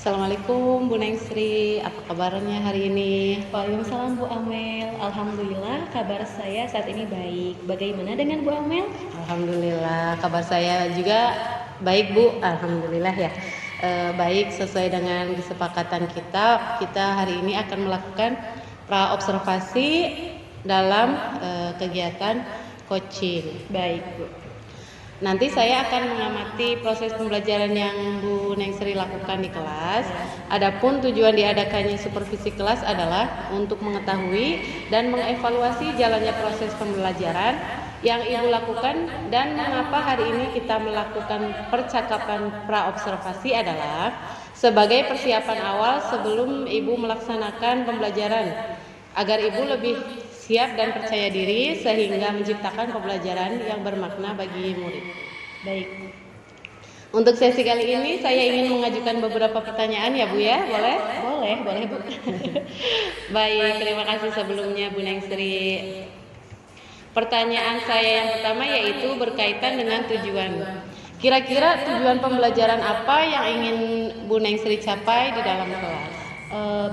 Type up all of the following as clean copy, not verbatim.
Assalamualaikum Bu Neng Sri, apa kabarnya hari ini? Waalaikumsalam Bu Amel. Alhamdulillah kabar saya saat ini baik. Bagaimana dengan Bu Amel? Alhamdulillah, kabar saya juga baik Bu, Alhamdulillah ya. Baik, sesuai dengan kesepakatan kita hari ini akan melakukan pra-observasi dalam kegiatan coaching. Baik Bu. Nanti saya akan mengamati proses pembelajaran yang Bu Neng Sri lakukan di kelas. Adapun tujuan diadakannya supervisi kelas adalah untuk mengetahui dan mengevaluasi jalannya proses pembelajaran yang Ibu lakukan, dan mengapa hari ini kita melakukan percakapan pra-observasi adalah sebagai persiapan awal sebelum Ibu melaksanakan pembelajaran agar Ibu lebih siap dan percaya diri sehingga menciptakan pembelajaran yang bermakna bagi murid. Baik. Untuk sesi kali ini saya ingin mengajukan beberapa pertanyaan ya Bu ya, boleh? Boleh Bu. Baik, terima kasih sebelumnya Bu Neng Sri. Pertanyaan saya yang pertama yaitu berkaitan dengan tujuan. Kira-kira tujuan pembelajaran apa yang ingin Bu Neng Sri capai di dalam kelas?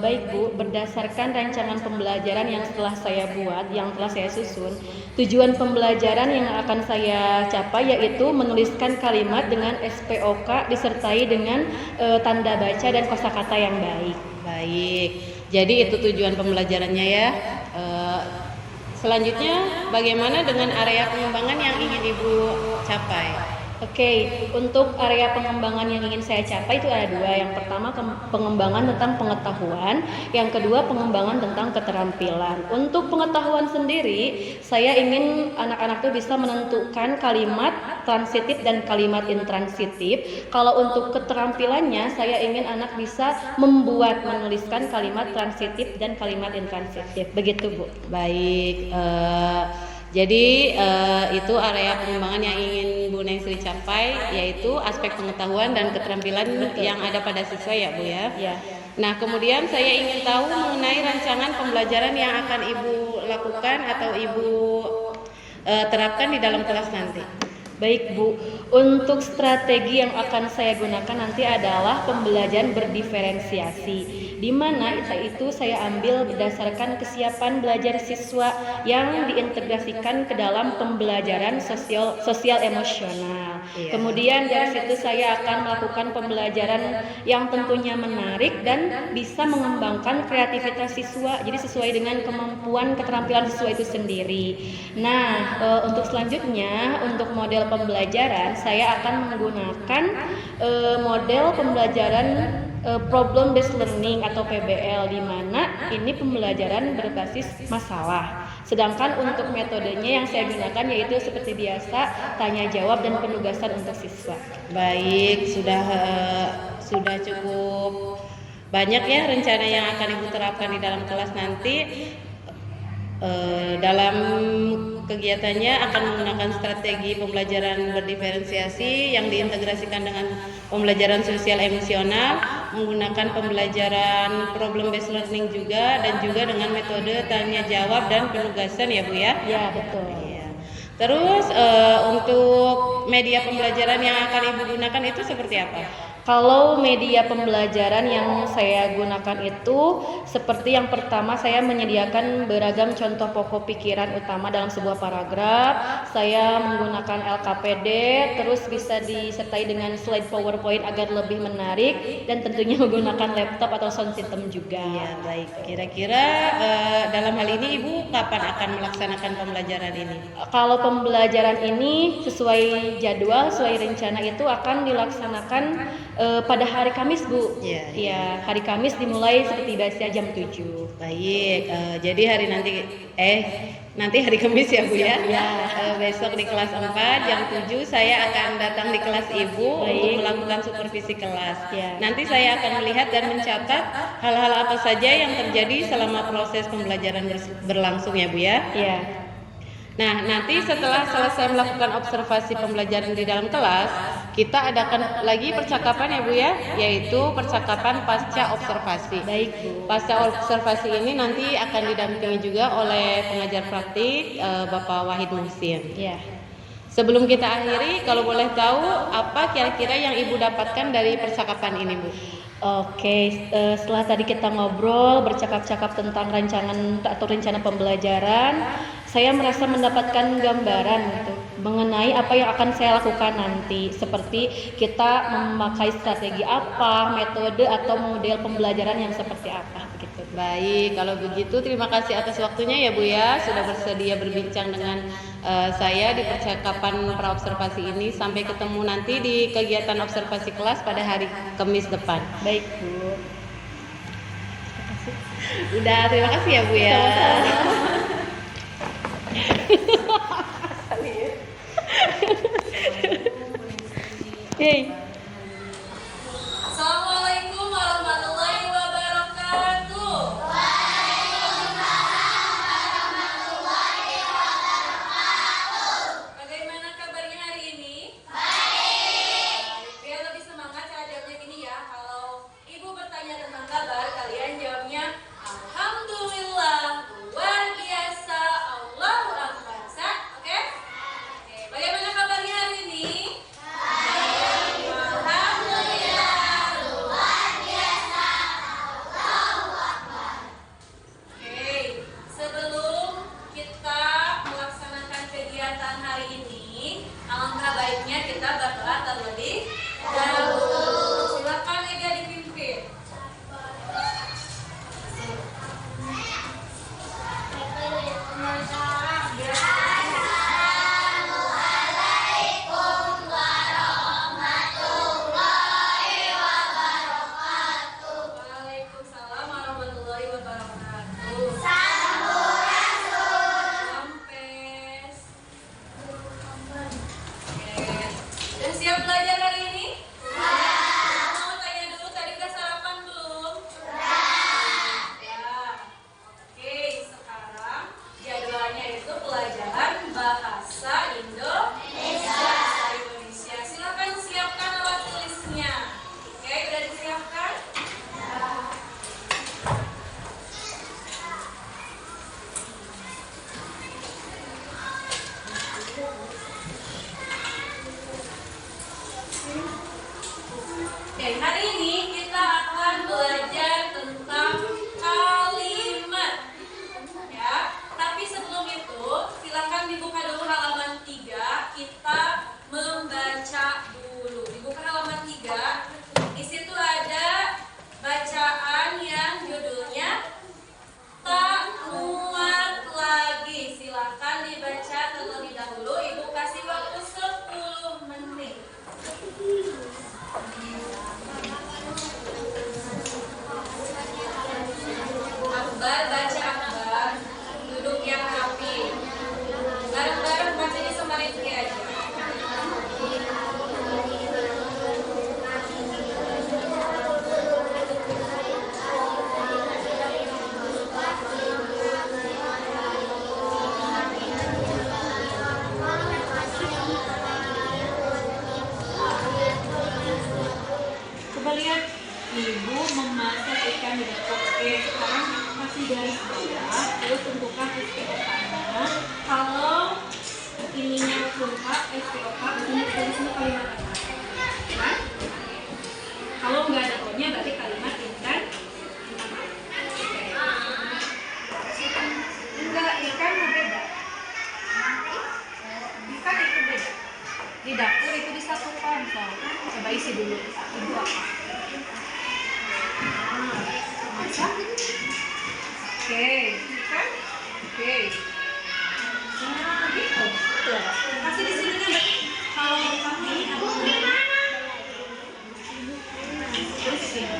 Baik Bu, berdasarkan rancangan pembelajaran yang telah saya buat, yang telah saya susun, tujuan pembelajaran yang akan saya capai yaitu menuliskan kalimat dengan SPOK disertai dengan tanda baca dan kosakata yang baik. Baik, jadi itu tujuan pembelajarannya ya. Selanjutnya, bagaimana dengan area pengembangan yang ingin Ibu capai? Oke, untuk area pengembangan yang ingin saya capai itu ada dua. Yang pertama pengembangan tentang pengetahuan, yang kedua pengembangan tentang keterampilan. Untuk pengetahuan sendiri, saya ingin anak-anak itu bisa menentukan kalimat transitif dan kalimat intransitif. Kalau untuk keterampilannya, saya ingin anak bisa menuliskan kalimat transitif dan kalimat intransitif. Begitu Bu. Baik, jadi itu area pengembangan yang ingin Bu Neng Sri capai, yaitu aspek pengetahuan dan keterampilan yang ada pada siswa ya Bu ya. Ya. Nah, kemudian saya ingin tahu mengenai rancangan pembelajaran yang akan Ibu lakukan atau Ibu terapkan di dalam kelas nanti. Baik Bu, untuk strategi yang akan saya gunakan nanti adalah pembelajaran berdiferensiasi, di mana itu saya ambil berdasarkan kesiapan belajar siswa yang diintegrasikan ke dalam pembelajaran sosial emosional. Iya. Kemudian dari situ saya akan melakukan pembelajaran yang tentunya menarik dan bisa mengembangkan kreativitas siswa, jadi sesuai dengan kemampuan keterampilan siswa itu sendiri. Nah, untuk selanjutnya, untuk model pembelajaran saya akan menggunakan model pembelajaran problem based learning atau PBL, di mana ini pembelajaran berbasis masalah. Sedangkan untuk metodenya yang saya gunakan yaitu seperti biasa tanya jawab dan penugasan untuk siswa. Baik, sudah cukup banyak ya rencana yang akan Ibu terapkan di dalam kelas nanti. Dalam kegiatannya akan menggunakan strategi pembelajaran berdiferensiasi yang diintegrasikan dengan pembelajaran sosial emosional, menggunakan pembelajaran problem based learning juga, dan juga dengan metode tanya jawab dan penugasan ya Bu ya. Ya, betul. Ya. Terus untuk media pembelajaran yang akan Ibu gunakan itu seperti apa? Kalau media pembelajaran yang saya gunakan itu seperti yang pertama, saya menyediakan beragam contoh pokok pikiran utama dalam sebuah paragraf. Saya menggunakan LKPD, terus bisa disertai dengan slide PowerPoint agar lebih menarik, dan tentunya menggunakan laptop atau sound system juga. Ya, baik. Kira-kira dalam hal ini Ibu kapan akan melaksanakan pembelajaran ini? Kalau pembelajaran ini sesuai jadwal, sesuai rencana itu akan dilaksanakan pada hari Kamis Bu. Ya, hari Kamis dimulai seperti biasa jam 7. Baik, jadi nanti hari Kamis ya Bu ya. Besok di kelas 4 jam 7 saya akan datang di kelas Ibu untuk melakukan supervisi kelas. Nanti saya akan melihat dan mencatat hal-hal apa saja yang terjadi selama proses pembelajaran berlangsung ya Bu ya. Nah, nanti setelah selesai melakukan observasi pembelajaran di dalam kelas, kita adakan lagi percakapan ya Bu ya, yaitu percakapan pasca observasi. Baik Bu. Pasca observasi ini nanti akan didampingi juga oleh pengajar praktik Bapak Wahid Muhsin. Sebelum kita akhiri, kalau boleh tahu apa kira-kira yang Ibu dapatkan dari percakapan ini, Bu? Oke, setelah tadi kita ngobrol, bercakap-cakap tentang rancangan atau rencana pembelajaran, saya merasa mendapatkan gambaran gitu, mengenai apa yang akan saya lakukan nanti, seperti kita memakai strategi apa, metode atau model pembelajaran yang seperti apa gitu. Baik, kalau begitu terima kasih atas waktunya ya Bu ya, sudah bersedia berbincang dengan saya di percakapan praobservasi ini. Sampai ketemu nanti di kegiatan observasi kelas pada hari Kamis depan. Baik Bu. Udah, terima kasih ya Bu ya. Hey. Assalamualaikum warahmatullahi wabarakatuh. Bagaimana kabarnya hari ini? Baik. Biar lebih semangat cara jawabnya gini ya. Kalau Ibu bertanya tentang kabar, kalian jawabnya Alhamdulillah, luar biasa, Allahu Akbar. Oke? Oke. Bagaimana kabarnya hari ini? Oke, sebelum kita melaksanakan kegiatan hari ini, alangkah baiknya kita berdoa terlebih dahulu. Silakan Ega dipimpin. Waalaikumsalam warahmatullahi wabarakatuh. Sampes. Oke. Udah siap belajar hari ini? Mau tanya dulu, tadi udah sarapan belum? Ya. Oke, sekarang jadwalnya itu pelajaran bahasa Indonesia. Silakan siapkan alat tulisnya. Oke, udah disiapkan? Oke, hari ini kita akan belajar tentang kalimat. Ya, tapi sebelum itu silakan dibuka dulu halaman 3, kita membaca dulu. Dibuka halaman 3. Di situ ada bacaan yang judulnya tak muat lagi. Silakan dibaca terlebih dahulu. Ibu kasih waktu 10 menit. Akbar, baca Akbar. Duduk yang rapi. Bareng-bareng bacanya sama Rizky aja. Coba lihat, Ibu memasak ikan di dapur. Oke, sekarang kasih garis bawah, terus tentukan SPOK-nya. Kalau ininya lengkap, SPOK, untuk dari sini kalimat apa? Ya? Kalau nggak ada O-nya, berarti kalimat intan. Enggak, ikan beda. Ikan itu beda. Di dapur itu disatukan. Coba isi dulu. Ibu apa? Masak. Oke, kan? Oke. Nah, gitu. Kasih di sini nih. Kalau lengkap ini apa? Terus sini.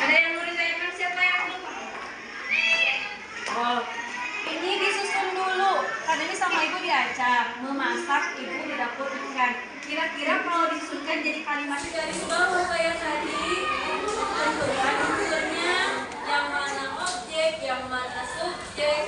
Ada yang mau ditanyakan, siapa yang lupa? Oh, ini disusun dulu. Kan ini sama ibu diacak. Memasak ibu di dapur ikan. Kira-kira kalau disusunkan jadi kalimat Dari bawah kayak tadi, tentukan unsurnya, yang mana objek, yang mana subjek.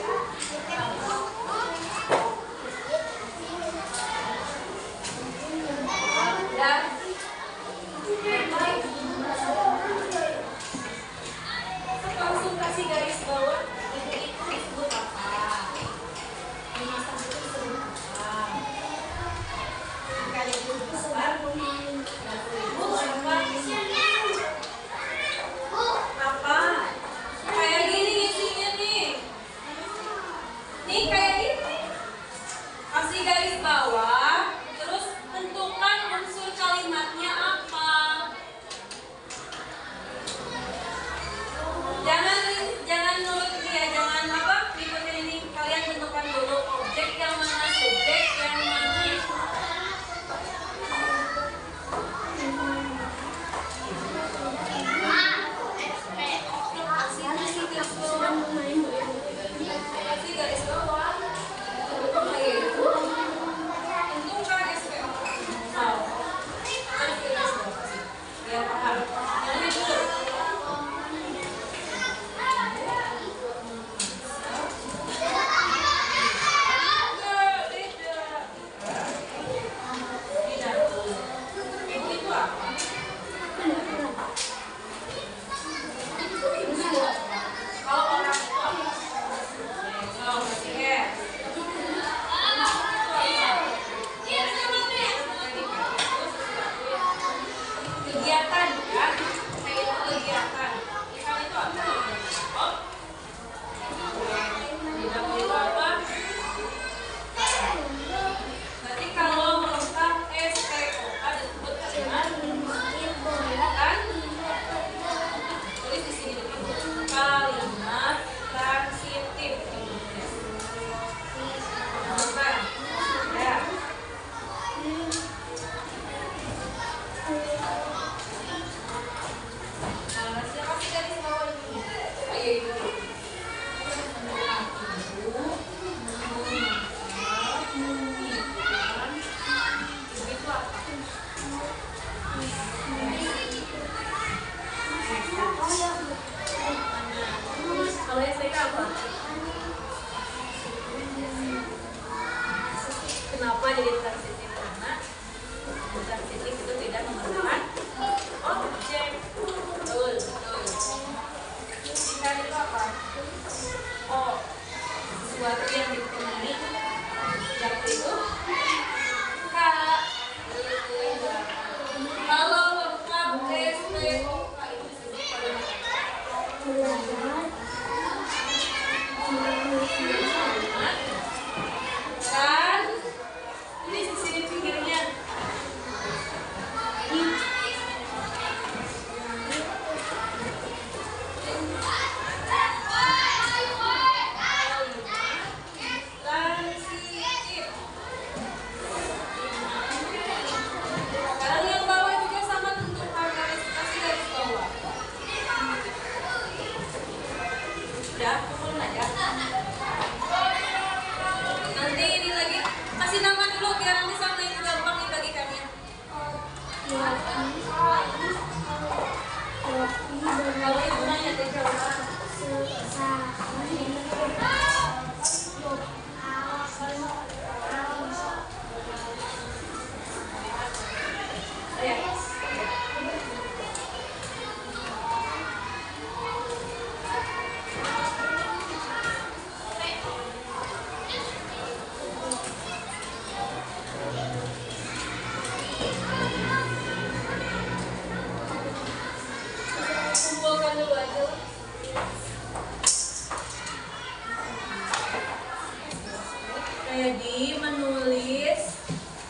Ready menulis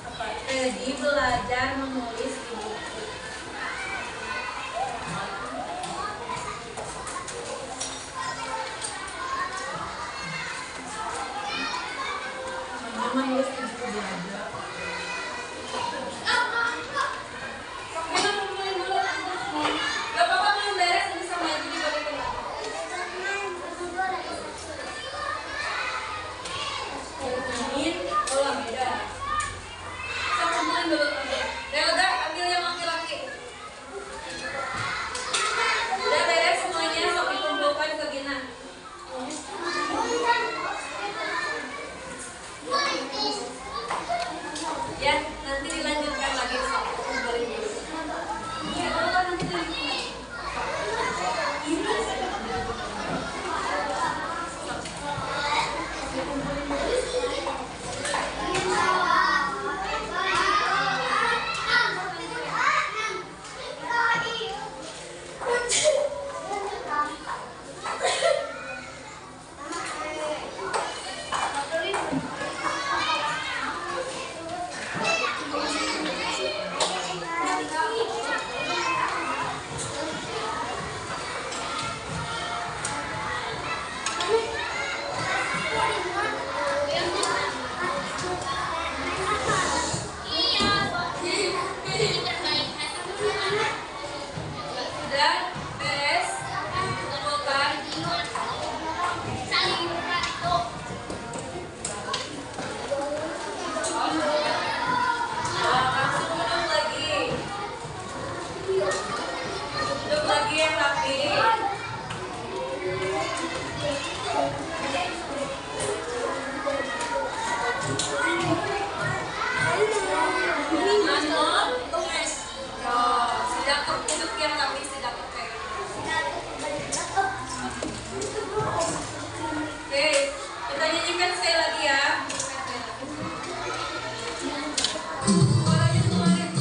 apa? Ready belajar menulis di buku. Menulis di buku belajar. Gak apa-apa, belum beres, ini sama aja dibalikin. Oh, beda. Kita kumpulin dulu. Udah, ambil yang laki-laki. Udah beres semuanya, sok dikumpulkan ke Gina. Ya, nanti dilanjutkan lagi, sok kumpulin dulu. Ya, nanti dilanjutkan. Udah beres, kumpulkan. Langsung duduk lagi. Duduk lagi yang rapi. Sedang duduk yang rapi, sedang oke. Oke, kita nyanyikan sekali lagi ya. Suaranya keluarin.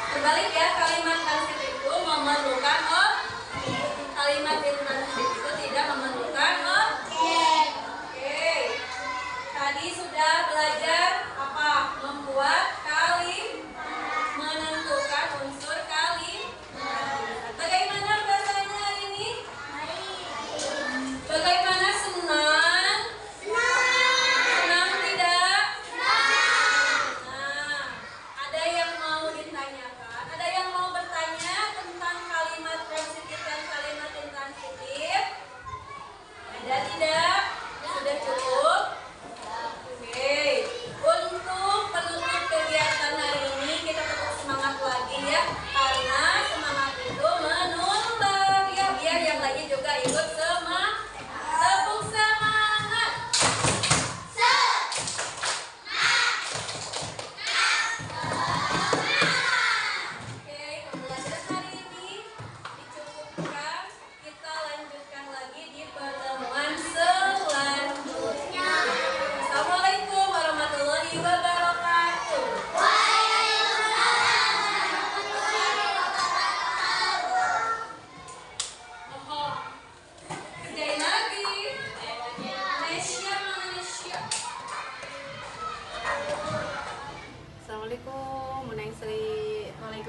Terbalik ya, kalimat transitif itu memerlukan kalimat intransitif itu tidak memerlukan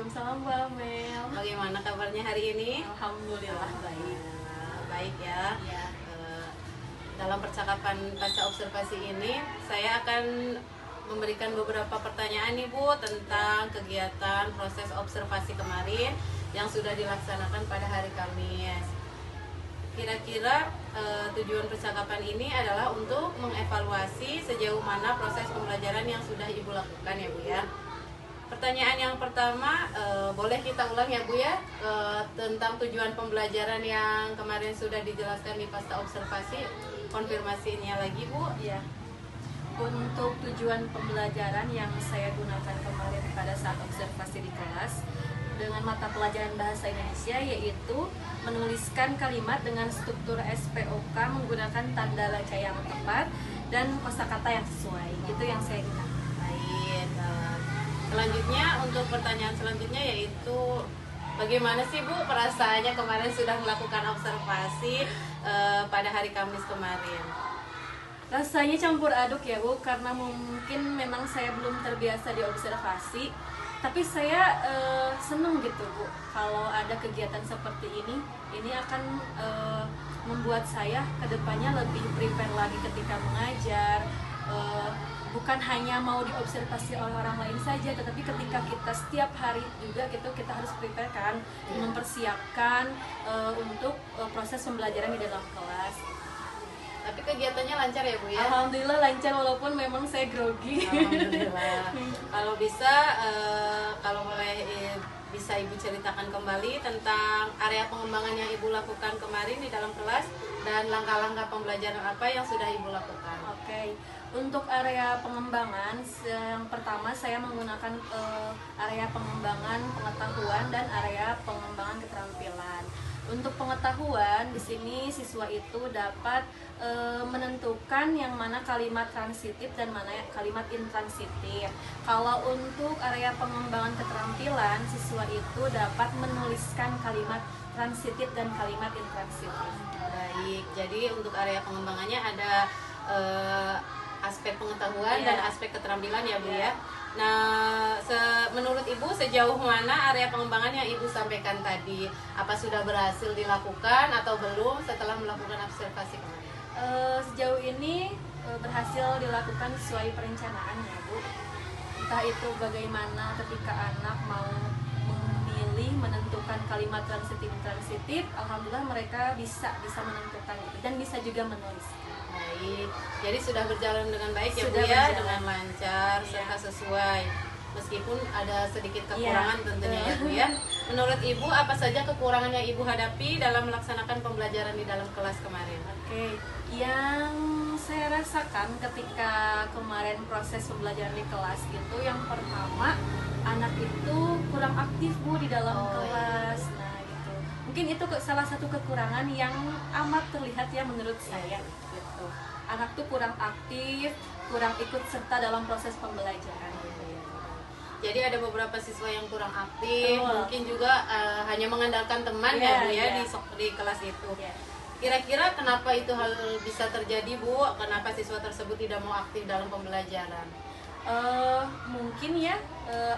Waalaikumsalam Bu Amel. Bagaimana kabarnya hari ini? Alhamdulillah baik. Baik ya. Ya. Dalam percakapan pasca observasi ini, saya akan memberikan beberapa pertanyaan nih Bu tentang kegiatan proses observasi kemarin yang sudah dilaksanakan pada hari Kamis. Kira-kira tujuan percakapan ini adalah untuk mengevaluasi sejauh mana proses pembelajaran yang sudah Ibu lakukan ya Bu ya. Pertanyaan yang pertama, boleh kita ulang ya Bu ya, tentang tujuan pembelajaran yang kemarin sudah dijelaskan di pasca observasi, konfirmasinya lagi Bu. Ya. Untuk tujuan pembelajaran yang saya gunakan kemarin pada saat observasi di kelas dengan mata pelajaran bahasa Indonesia, yaitu menuliskan kalimat dengan struktur SPOK menggunakan tanda baca yang tepat dan kosakata yang sesuai. Itu yang saya gunakan. Baik, selanjutnya untuk pertanyaan selanjutnya yaitu bagaimana sih Bu perasaannya kemarin sudah melakukan observasi pada hari Kamis kemarin? Rasanya campur aduk ya Bu, karena mungkin memang saya belum terbiasa diobservasi. Tapi saya seneng gitu Bu, kalau ada kegiatan seperti ini akan membuat saya kedepannya lebih prepare lagi ketika mengajar. Bukan hanya mau diobservasi oleh orang lain saja, tetapi ketika kita setiap hari juga gitu, kita harus prepare kan, mempersiapkan untuk proses pembelajaran di dalam kelas. Tapi kegiatannya lancar ya Bu ya? Alhamdulillah lancar walaupun memang saya grogi. Alhamdulillah. Kalau bisa, kalau boleh bisa Ibu ceritakan kembali tentang area pengembangan yang Ibu lakukan kemarin di dalam kelas dan langkah-langkah pembelajaran apa yang sudah Ibu lakukan. Oke. Untuk area pengembangan, yang pertama saya menggunakan area pengembangan pengetahuan dan area pengembangan keterampilan. Untuk pengetahuan, di sini siswa itu dapat menentukan yang mana kalimat transitif dan mana kalimat intransitif. Kalau untuk area pengembangan keterampilan, siswa itu dapat menuliskan kalimat transitif dan kalimat intransitif. Baik, jadi untuk area pengembangannya ada aspek pengetahuan Iya. dan aspek keterampilan ya Bu ya. Nah, menurut Ibu sejauh mana area pengembangan yang Ibu sampaikan tadi? Apa sudah berhasil dilakukan atau belum setelah melakukan observasi kemarin? Sejauh ini berhasil dilakukan sesuai perencanaan ya Bu. Entah itu bagaimana ketika anak mau memilih menentukan kalimat transitif, alhamdulillah mereka bisa menentukan itu dan bisa juga menulis. Baik, jadi sudah berjalan dengan baik ya Bu Sudah ya, berjalan. dengan lancar Iya. serta sesuai. Meskipun ada sedikit kekurangan Iya, tentunya ya betul. Bu ya. Menurut Ibu apa saja kekurangan yang Ibu hadapi dalam melaksanakan pembelajaran di dalam kelas kemarin? Oke, yang saya rasakan ketika kemarin proses pembelajaran di kelas itu, yang pertama anak itu kurang aktif Bu di dalam kelas. Nah gitu, mungkin itu salah satu kekurangan yang amat terlihat ya menurut saya gitu. Anak tuh kurang aktif, kurang ikut serta dalam proses pembelajaran gitu ya. Jadi ada beberapa siswa yang kurang aktif, Betul. mungkin juga hanya mengandalkan teman Iya, ya Bu ya iya. di kelas itu. Ya. Kira-kira kenapa itu hal bisa terjadi Bu? Kenapa siswa tersebut tidak mau aktif dalam pembelajaran? Mungkin ya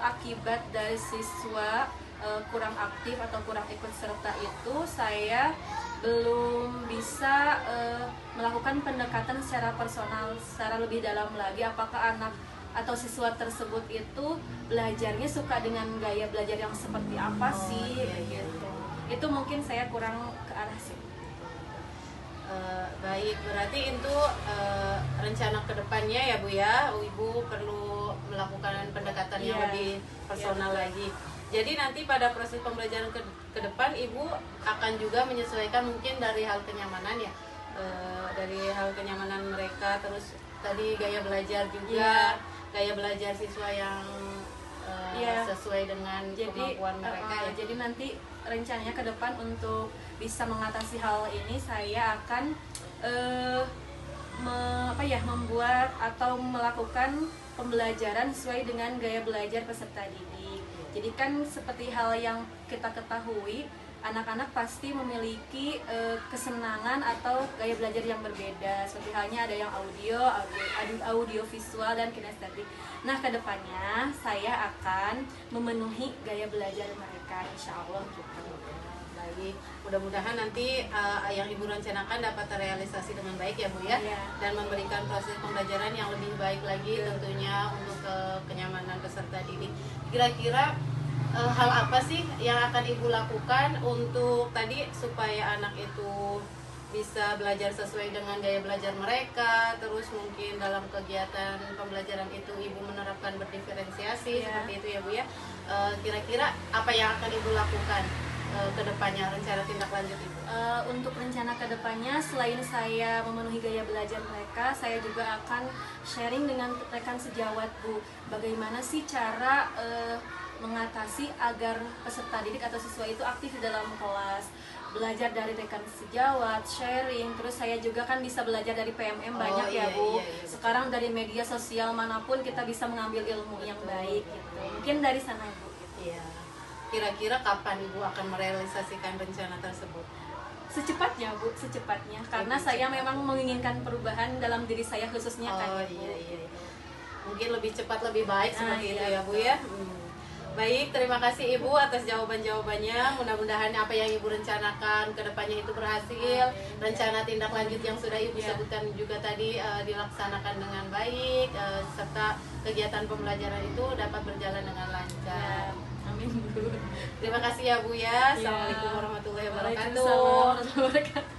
akibat dari siswa kurang aktif atau kurang ikut serta itu, saya belum bisa melakukan pendekatan secara personal, secara lebih dalam lagi. Apakah anak atau siswa tersebut itu belajarnya suka dengan gaya belajar yang seperti apa sih gitu. Itu mungkin saya kurang ke arah situ. Baik, berarti itu rencana kedepannya ya Bu ya, Ibu perlu melakukan pendekatan yang Iya. lebih personal Iya, betul. lagi. Jadi nanti pada proses pembelajaran ke depan Ibu akan juga menyesuaikan mungkin dari hal kenyamanan ya, dari hal kenyamanan mereka, terus tadi gaya belajar juga, gaya belajar siswa yang Iya. sesuai dengan kemampuan mereka ya. Jadi nanti rencananya ke depan untuk bisa mengatasi hal ini, saya akan membuat atau melakukan pembelajaran sesuai dengan gaya belajar peserta didik. Jadi kan seperti hal yang kita ketahui, anak-anak pasti memiliki kesenangan atau gaya belajar yang berbeda. Seperti halnya ada yang audio visual dan kinestetik. Nah, kedepannya saya akan memenuhi gaya belajar mereka, insya Allah gitu. Baik, mudah-mudahan nanti yang Ibu rencanakan dapat terrealisasi dengan baik ya Bu ya, Iya. dan memberikan proses pembelajaran yang lebih baik lagi Betul. tentunya untuk kenyamanan peserta didik. Kira-kira hal apa sih yang akan Ibu lakukan untuk tadi supaya anak itu bisa belajar sesuai dengan gaya belajar mereka, terus mungkin dalam kegiatan pembelajaran itu Ibu menerapkan berdiferensiasi Iya. seperti itu ya Bu ya. Kira-kira apa yang akan Ibu lakukan ke depannya, rencana tindak lanjut Ibu? Untuk rencana kedepannya, selain saya memenuhi gaya belajar mereka, saya juga akan sharing dengan rekan sejawat Bu, bagaimana sih cara mengatasi agar peserta didik atau siswa itu aktif di dalam kelas, belajar dari rekan sejawat, sharing, terus saya juga kan bisa belajar dari PMM banyak ya Iya, Bu. iya, iya. Sekarang dari media sosial manapun kita bisa mengambil ilmu yang baik gitu. Mungkin dari sana Bu. Gitu. Iya. Kira-kira kapan Ibu akan merealisasikan rencana tersebut? Secepatnya Bu, secepatnya. Karena Lebih saya cepat. memang menginginkan perubahan dalam diri saya khususnya kan Oh ya, Bu. iya, iya. Mungkin lebih cepat lebih baik seperti iya, itu ya Bu ya. Baik, terima kasih Ibu atas jawaban-jawabannya. Mudah-mudahan apa yang Ibu rencanakan ke depannya itu berhasil. Rencana tindak lanjut yang sudah Ibu Iya. sebutkan juga tadi dilaksanakan dengan baik, serta kegiatan pembelajaran itu dapat berjalan dengan lancar. Amin Bu. Terima kasih ya Bu ya. Iya. Assalamualaikum warahmatullahi wabarakatuh. Waalaikumsalam warahmatullahi wabarakatuh.